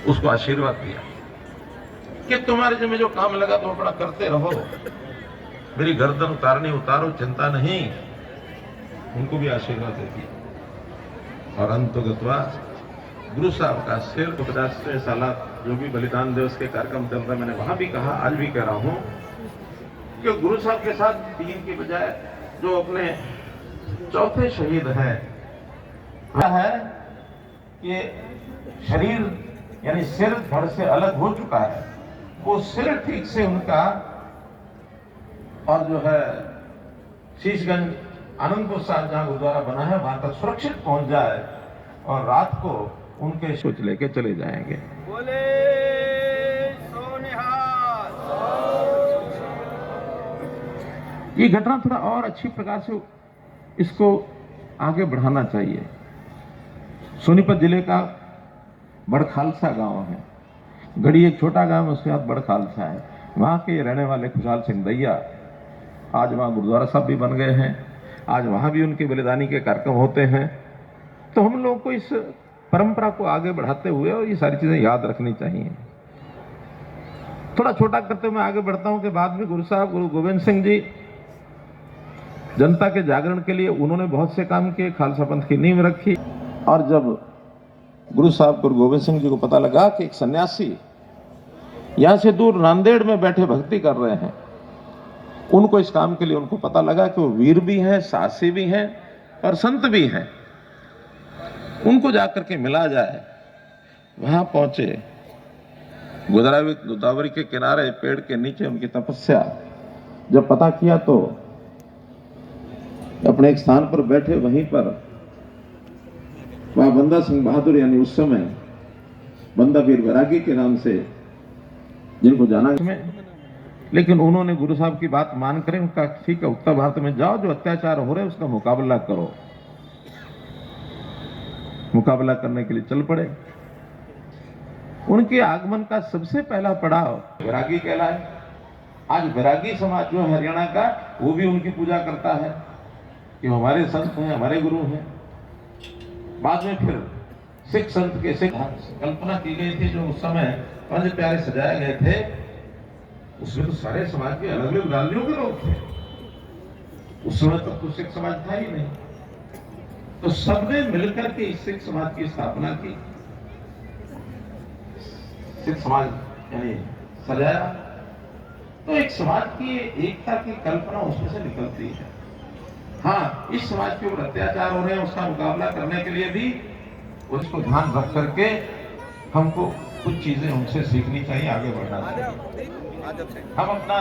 उसको आशीर्वाद दिया कि तुम्हारे जिम्मे जो काम लगा तुम अपना करते रहो, मेरी गर्दन उतारनी उतारो, चिंता नहीं। उनको भी आशीर्वाद दे दिया। और अंतगतवा गुरु साहब का सिर 50वें साल जो भी बलिदान दिवस के कार्यक्रम चल रहा है, मैंने वहां भी कहा, आज भी कह रहा हूं कि गुरु साहब के साथ 3 की बजाय जो अपने चौथे शहीद है कि शरीर यानी सिर धड़ से अलग हो चुका है, वो सिर ठीक से उनका और जो है शीशगंज आनंदपुर साहब जहां गुरुद्वारा बना है वहां तक सुरक्षित पहुंच जाए और रात को उनके सोच लेके चले जाएंगे। बोले सोनिहाल। ये घटना थोड़ा और अच्छी प्रकार से इसको आगे बढ़ाना चाहिए। सोनीपत जिले का बड़खालसा गांव है, गढ़ी एक छोटा गांव है, उसके बाद बड़खालसा है। वहां के रहने वाले खुशहाल सिंह दैया आज वहां गुरुद्वारा साहब भी बन गए हैं, आज वहां भी उनके बलिदानी के कार्यक्रम होते हैं। तो हम लोगों को इस परंपरा को आगे बढ़ाते हुए और ये सारी चीजें याद रखनी चाहिए। थोड़ा छोटा करते हुए मैं आगे बढ़ता हूं कि बाद में गुरु साहब गुरु गोविंद सिंह जी जनता के जागरण के लिए उन्होंने बहुत से काम किए, खालसा पंथ की नींव रखी। और जब गुरु साहब गुरु गोविंद सिंह जी को पता लगा कि एक सन्यासी यहां से दूर नांदेड़ में बैठे भक्ति कर रहे हैं, उनको इस काम के लिए उनको पता लगा कि वो वीर भी हैं, साहसी भी हैं और संत भी हैं, उनको जाकर के मिला जाए। वहां पहुंचे, गोदावरी के किनारे पेड़ के नीचे उनकी तपस्या जब पता किया तो अपने एक स्थान पर बैठे, वहीं पर वहां बंदा सिंह बहादुर यानी उस समय बंदा वीर वैरागी के नाम से जिनको जाना, लेकिन उन्होंने गुरु साहब की बात मान कर उनका ठीक है उत्तर भारत में जाओ, जो अत्याचार हो रहे हैं उसका मुकाबला करो। मुकाबला करने के लिए चल पड़े। उनके आगमन का सबसे पहला पड़ाव वैरागी कहलाए। आज वैरागी समाज जो हरियाणा का, वो भी उनकी पूजा करता है कि हमारे संत हैं, हमारे गुरु हैं। बाद में फिर सिख संत के सिख कल्पना की गई थी, जो उस समय पंज प्यारे सजाए गए थे, उसमें तो सारे समाज के अलग अलग डालियों के लोग थे। उस समय तक तो सिख समाज था ही नहीं, तो सबने मिलकर के इस सिख समाज की स्थापना की। सिख समाज यानी सजाया, तो एक समाज की एकता की कल्पना उसमें से निकलती है। हाँ, इस समाज के ऊपर अत्याचार हो रहे हैं, उसका मुकाबला करने के लिए भी उसको ध्यान रख करके हमको कुछ चीजें उनसे सीखनी चाहिए, आगे बढ़ना चाहिए। हम अपना